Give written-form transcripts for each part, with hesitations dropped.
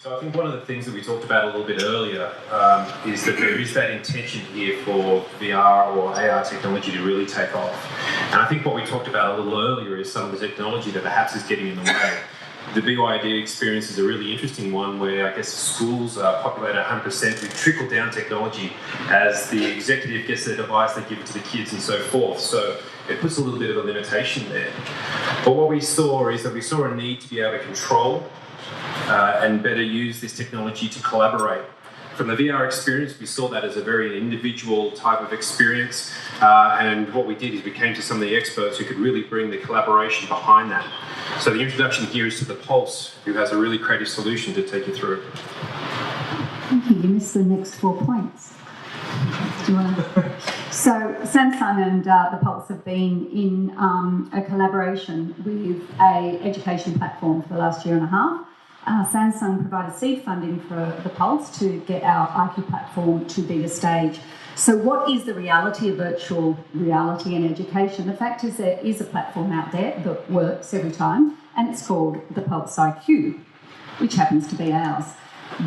So I think one of the things that we talked about a little bit earlier is that there is that intention here for VR or AR technology to really take off. And I think what we talked about a little earlier is some of the technology that perhaps is getting in the way. The BYD experience is a really interesting one where I guess schools are populated 100% with trickle-down technology. As the executive gets their device, they give it to the kids and so forth. So it puts a little bit of a limitation there. But what we saw is that we saw a need to be able to control and better use this technology to collaborate. From the VR experience, we saw that as a very individual type of experience, and what we did is we came to some of the experts who could really bring the collaboration behind that. So the introduction here is to the Pulse, who has a really creative solution to take you through. Thank you. You missed the next 4 points. Do you want to? So Samsung and the Pulse have been in a collaboration with an education platform for the last year and a half. Samsung provided seed funding for the Pulse to get our IQ platform to bigger stage. So what is the reality of virtual reality in education? The fact is there is a platform out there that works every time, and it's called the PulseIQ, which happens to be ours.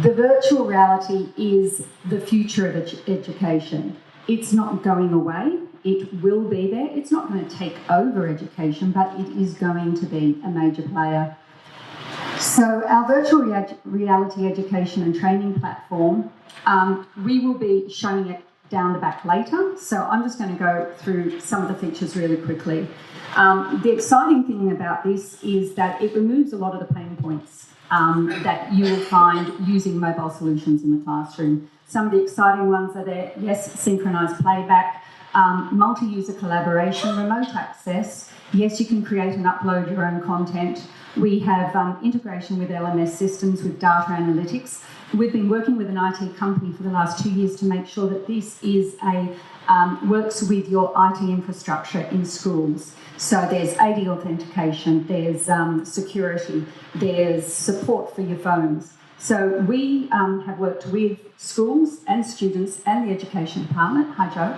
The virtual reality is the future of education. It's not going away. It will be there. It's not going to take over education, but it is going to be a major player. So our virtual reality education and training platform, we will be showing it down the back later. So I'm just going to go through some of the features really quickly. The exciting thing about this is that it removes a lot of the pain points that you will find using mobile solutions in the classroom. Some of the exciting ones are there, yes, synchronized playback, multi-user collaboration, remote access. Yes, you can create and upload your own content. We have integration with LMS systems, with data analytics. We've been working with an IT company for the last 2 years to make sure that this is works with your IT infrastructure in schools. So there's AD authentication, there's security, there's support for your phones. So we have worked with schools and students and the education department, hi Joe,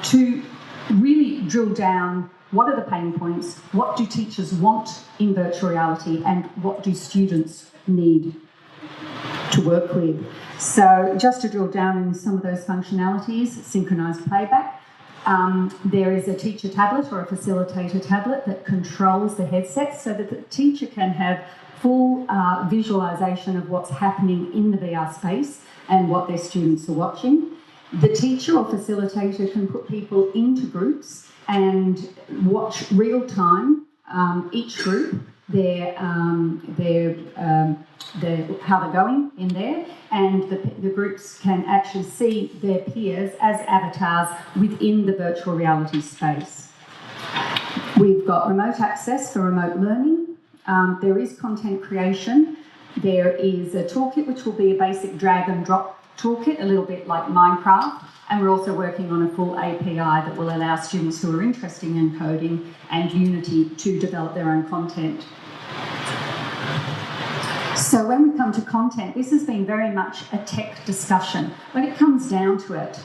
to really drill down what are the pain points, what do teachers want in virtual reality, and what do students need to work with. So just to drill down in some of those functionalities, synchronized playback. There is a teacher tablet or a facilitator tablet that controls the headset so that the teacher can have full visualization of what's happening in the VR space and what their students are watching. The teacher or facilitator can put people into groups and watch real time each group, how they're going in there, and the groups can actually see their peers as avatars within the virtual reality space. We've got remote access for remote learning. There is content creation. There is a toolkit which will be a basic drag and drop toolkit, a little bit like Minecraft. And we're also working on a full API that will allow students who are interested in coding and Unity to develop their own content. So when we come to content, this has been very much a tech discussion. When it comes down to it,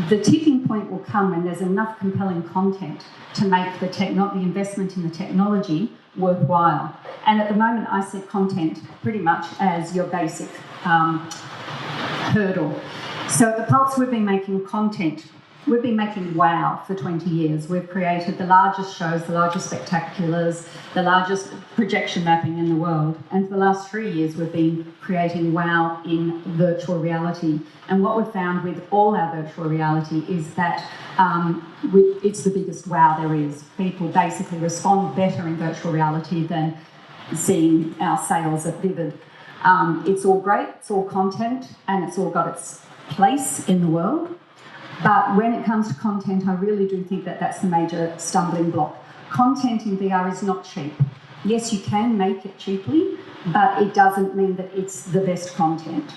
the tipping point will come when there's enough compelling content to make the investment in the technology worthwhile. And at the moment, I see content pretty much as your basic hurdle. So at the Pulse, we've been making content. We've been making WOW for 20 years. We've created the largest shows, the largest spectaculars, the largest projection mapping in the world. And for the last 3 years, we've been creating WOW in virtual reality. And what we've found with all our virtual reality is that it's the biggest WOW there is. People basically respond better in virtual reality than seeing our sales at Vivid. It's all great, it's all content, and it's all got its place in the world. But when it comes to content, I really do think that that's the major stumbling block. Content in VR is not cheap. Yes, you can make it cheaply, but it doesn't mean that it's the best content.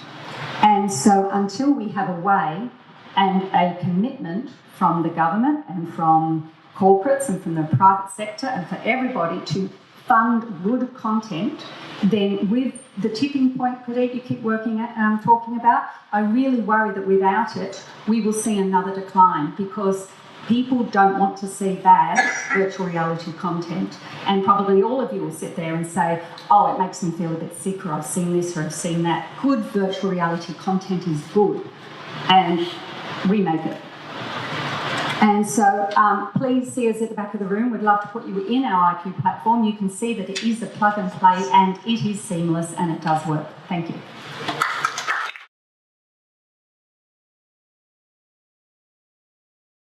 And so until we have a way and a commitment from the government and from corporates and from the private sector and for everybody to fund good content, then with the tipping point, Pradeep, you keep talking about, I really worry that without it, we will see another decline because People don't want to see bad virtual reality content. And probably all of you will sit there and say, oh, it makes me feel a bit sick, or I've seen this or I've seen that. Good virtual reality content is good, and we make it. And so please see us at the back of the room. We'd love to put you in our IQ platform. You can see that it is a plug and play, and it is seamless, and it does work. Thank you.